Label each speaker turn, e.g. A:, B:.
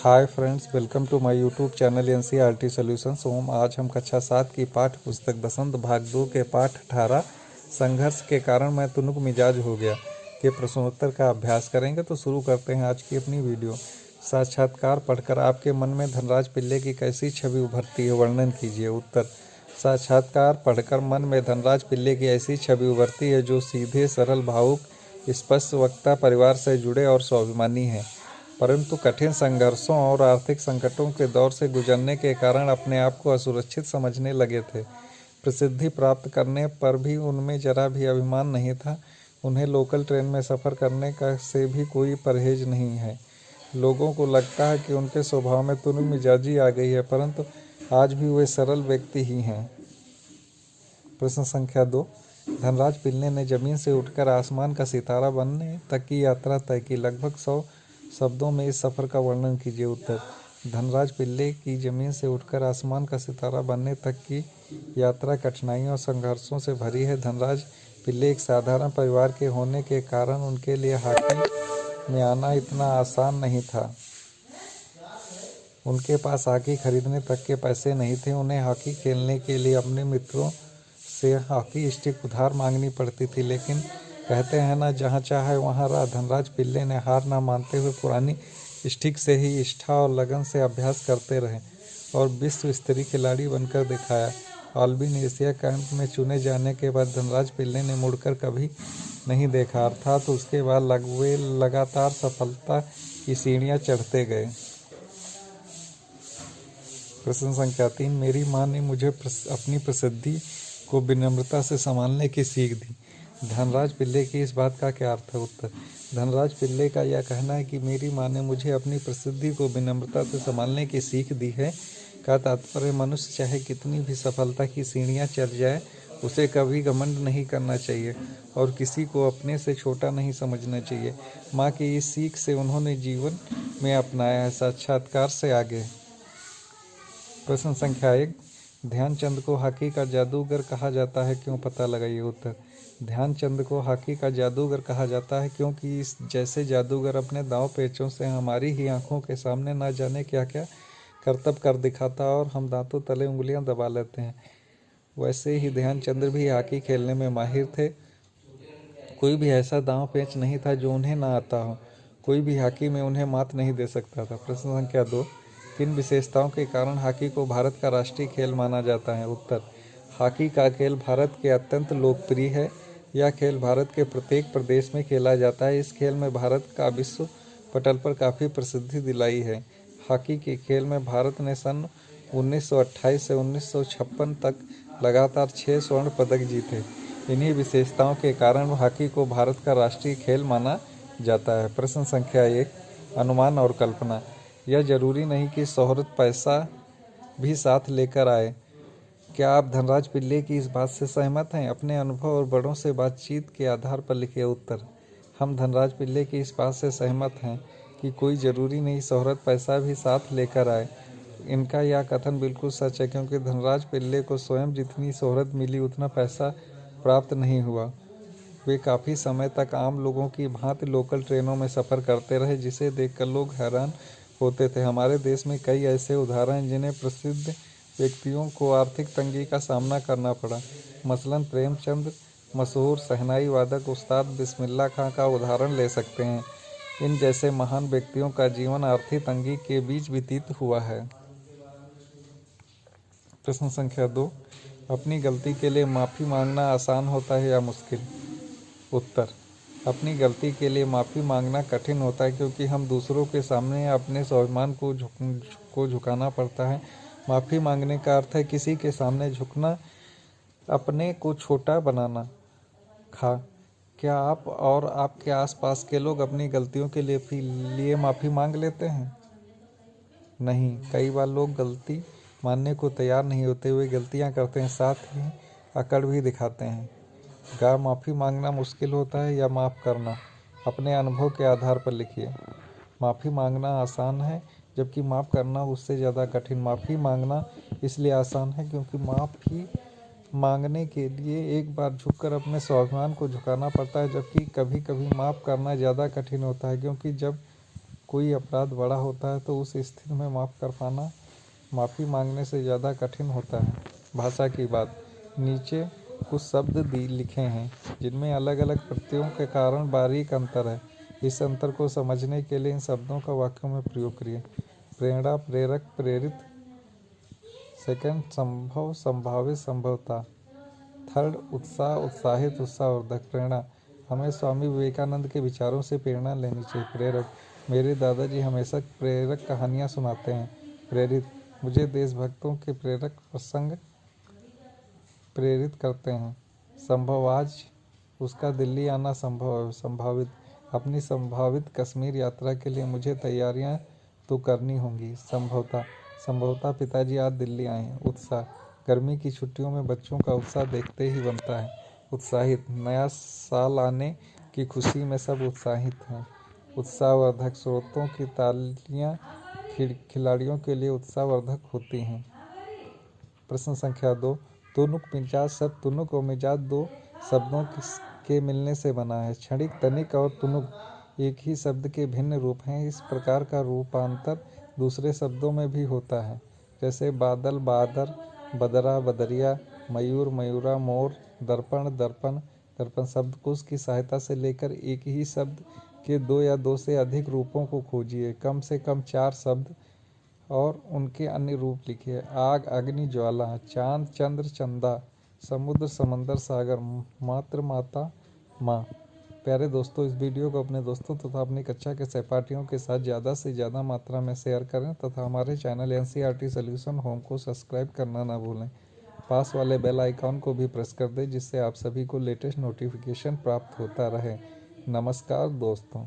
A: Hi friends, welcome to my YouTube channel NCERT solutions home. आज हम कक्षा 7 की पाठ्य पुस्तक बसंत भाग 2 के पाठ 18 संघर्ष के कारण मैं तुनुक मिजाज हो गया के प्रश्नोत्तर का अभ्यास करेंगे। तो शुरू करते हैं आज की अपनी वीडियो। साक्षात्कार पढ़कर आपके मन में धनराज पिल्ले की कैसी छवि उभरती है, वर्णन कीजिए। उत्तर। साक्षात्कार पढ़कर मन में धनराज पिल्ले की ऐसी छवि उभरती है जो सीधे, सरल, भावुक, स्पष्ट वक्ता, परिवार से जुड़े और स्वाभिमानी है, परंतु कठिन संघर्षों और आर्थिक संकटों के दौर से गुजरने के कारण अपने आप को असुरक्षित समझने लगे थे। प्रसिद्धि प्राप्त करने पर भी उनमें जरा भी अभिमान नहीं था। उन्हें लोकल ट्रेन में सफ़र करने का से भी कोई परहेज नहीं है। लोगों को लगता है कि उनके स्वभाव में तुनुक मिजाजी आ गई है, परंतु आज भी वे सरल व्यक्ति ही हैं। प्रश्न संख्या 2। धनराज पिल्ले ने जमीन से उठकर आसमान का सितारा बनने तक की यात्रा तय की। लगभग 100 शब्दों में इस सफ़र का वर्णन कीजिए। उत्तर। धनराज पिल्ले की जमीन से उठकर आसमान का सितारा बनने तक की यात्रा कठिनाइयों और संघर्षों से भरी है। धनराज पिल्ले एक साधारण परिवार के होने के कारण उनके लिए हॉकी में आना इतना आसान नहीं था। उनके पास हॉकी खरीदने तक के पैसे नहीं थे। उन्हें हॉकी खेलने के लिए अपने मित्रों से हॉकी स्टिक उधार मांगनी पड़ती थी, लेकिन कहते हैं ना, जहाँ चाहे वहाँ राह। धनराज पिल्ले ने हार ना मानते हुए पुरानी स्टिक से ही निष्ठा और लगन से अभ्यास करते रहे और विश्व स्तरीय खिलाड़ी बनकर दिखाया। ऑलबिन एशिया कैंप में चुने जाने के बाद धनराज पिल्ले ने मुड़कर कभी नहीं देखा, अर्थात उसके बाद वे लगातार सफलता की सीढ़ियाँ चढ़ते गए। प्रश्न संख्या 3। मेरी माँ ने मुझे अपनी प्रसिद्धि को विनम्रता से संभालने की सीख दी। धनराज पिल्ले की इस बात का क्या अर्थ है? उत्तर। धनराज पिल्ले का यह कहना है कि मेरी माँ ने मुझे अपनी प्रसिद्धि को विनम्रता से संभालने की सीख दी है का तात्पर्य मनुष्य चाहे कितनी भी सफलता की सीढ़ियाँ चढ़ जाए, उसे कभी घमंड नहीं करना चाहिए और किसी को अपने से छोटा नहीं समझना चाहिए। माँ की इस सीख से उन्होंने जीवन में अपनाया है। साक्षात्कार से आगे। प्रश्न संख्या 1। ध्यानचंद को हॉकी का जादूगर कहा जाता है, क्यों? पता लगाइए। उत्तर। ध्यानचंद को हॉकी का जादूगर कहा जाता है क्योंकि इस जैसे जादूगर अपने दांव पेचों से हमारी ही आंखों के सामने ना जाने क्या क्या करतब कर दिखाता और हम दांतों तले उंगलियां दबा लेते हैं, वैसे ही ध्यानचंद भी हॉकी खेलने में माहिर थे। कोई भी ऐसा दांव पेच नहीं था जो उन्हें ना आता हो। कोई भी हॉकी में उन्हें मात नहीं दे सकता था। प्रश्न संख्या 2। किन विशेषताओं के कारण हॉकी को भारत का राष्ट्रीय खेल माना जाता है? उत्तर। हॉकी का खेल भारत के अत्यंत लोकप्रिय है। यह खेल भारत के प्रत्येक प्रदेश में खेला जाता है। इस खेल में भारत का विश्व पटल पर काफ़ी प्रसिद्धि दिलाई है। हॉकी के खेल में भारत ने सन 1928 से 1956 तक लगातार 6 स्वर्ण पदक जीते। इन्हीं विशेषताओं के कारण हॉकी को भारत का राष्ट्रीय खेल माना जाता है। प्रश्न संख्या 1। अनुमान और कल्पना। यह जरूरी नहीं कि शोहरत पैसा भी साथ लेकर आए। क्या आप धनराज पिल्ले की इस बात से सहमत हैं? अपने अनुभव और बड़ों से बातचीत के आधार पर लिखिए। उत्तर। हम धनराज पिल्ले की इस बात से सहमत हैं कि कोई ज़रूरी नहीं शोहरत पैसा भी साथ लेकर आए। इनका यह कथन बिल्कुल सच है, क्योंकि धनराज पिल्ले को स्वयं जितनी शोहरत मिली उतना पैसा प्राप्त नहीं हुआ। वे काफ़ी समय तक आम लोगों की भांति लोकल ट्रेनों में सफ़र करते रहे, जिसे देखकर लोग हैरान होते थे। हमारे देश में कई ऐसे उदाहरण हैं जिन्हें प्रसिद्ध व्यक्तियों को आर्थिक तंगी का सामना करना पड़ा। मसलन प्रेमचंद मशहूर शहनाई वादक उस्ताद बिस्मिल्लाह खां का उदाहरण ले सकते हैं। इन जैसे महान व्यक्तियों का जीवन आर्थिक तंगी के बीच व्यतीत हुआ है। प्रश्न संख्या 2। अपनी गलती के लिए माफ़ी मांगना आसान होता है या मुश्किल? उत्तर। अपनी गलती के लिए माफ़ी मांगना कठिन होता है, क्योंकि हम दूसरों के सामने अपने स्वाभिमान को झुकाना पड़ता है। माफ़ी मांगने का अर्थ है किसी के सामने झुकना, अपने को छोटा बनाना। क्या आप और आपके आसपास के लोग अपनी गलतियों के लिए माफ़ी मांग लेते हैं? नहीं। कई बार लोग गलती मानने को तैयार नहीं होते। वे गलतियां करते हैं, साथ ही अकड़ भी दिखाते हैं। माफ़ी मांगना मुश्किल होता है या माफ़ करना? अपने अनुभव के आधार पर लिखिए। माफ़ी मांगना आसान है, जबकि माफ़ करना उससे ज़्यादा कठिन। माफ़ी मांगना इसलिए आसान है क्योंकि माफ़ी मांगने के लिए एक बार झुककर अपने स्वाभिमान को झुकाना पड़ता है, जबकि कभी कभी माफ़ करना ज़्यादा कठिन होता है, क्योंकि जब कोई अपराध बड़ा होता है तो उस स्थिति में माफ़ी मांगने से ज़्यादा कठिन होता है। भाषा की बात। नीचे कुछ शब्द लिखे हैं जिनमें अलग अलग प्रत्ययों के कारण बारीक अंतर है। इस अंतर को समझने के लिए इन शब्दों का वाक्यों में प्रयोग करिए। प्रेरणा, प्रेरक, प्रेरित। सेकंड, संभव, संभावित, संभवता। थर्ड, उत्साह, उत्साहित, उत्साहवर्धक। प्रेरणा, हमें स्वामी विवेकानंद के विचारों से प्रेरणा लेनी चाहिए। प्रेरक, मेरे दादाजी हमेशा प्रेरक कहानियाँ सुनाते हैं। प्रेरित, मुझे देशभक्तों के प्रेरक प्रसंग प्रेरित करते हैं। संभव, आज उसका दिल्ली आना संभव है। संभावित, अपनी संभावित कश्मीर यात्रा के लिए मुझे तैयारियां तो करनी होंगी। संभवतः पिताजी आज दिल्ली आए हैं। उत्साह, गर्मी की छुट्टियों में बच्चों का उत्साह देखते ही बनता है। उत्साहित, नया साल आने की खुशी में सब उत्साहित हैं। उत्साहवर्धक, स्रोतों की तालियां खिलाड़ियों के लिए उत्साहवर्धक होती हैं। प्रश्न संख्या 2, तुनुक मिजाज शब्द तुनुक और मिजाज दो शब्दों के मिलने से बना है। क्षणिक, तनिक और तुनुक एक ही शब्द के भिन्न रूप हैं। इस प्रकार का रूपांतर दूसरे शब्दों में भी होता है, जैसे बादल, बादर, बदरा, बदरिया, मयूर, मयूरा, मोर। दर्पण, दर्पण। दर्पण शब्दकोश की सहायता से लेकर एक ही शब्द के 2 या 2 से अधिक रूपों को खोजिए। कम से कम 4 शब्द और उनके अन्य रूप लिखिए। आग, अग्नि, ज्वाला। चांद, चंद्र, चंदा। समुद्र, समंदर, सागर। मातृ, माता, माँ। प्यारे दोस्तों, इस वीडियो को अपने दोस्तों तथा अपनी कक्षा के सहपाठियों के साथ ज़्यादा से ज़्यादा मात्रा में शेयर करें तथा हमारे चैनल NCERT सॉल्यूशन होम को सब्सक्राइब करना ना भूलें। पास वाले बेल आइकॉन को भी प्रेस कर दें जिससे आप सभी को लेटेस्ट नोटिफिकेशन प्राप्त होता रहे। नमस्कार दोस्तों।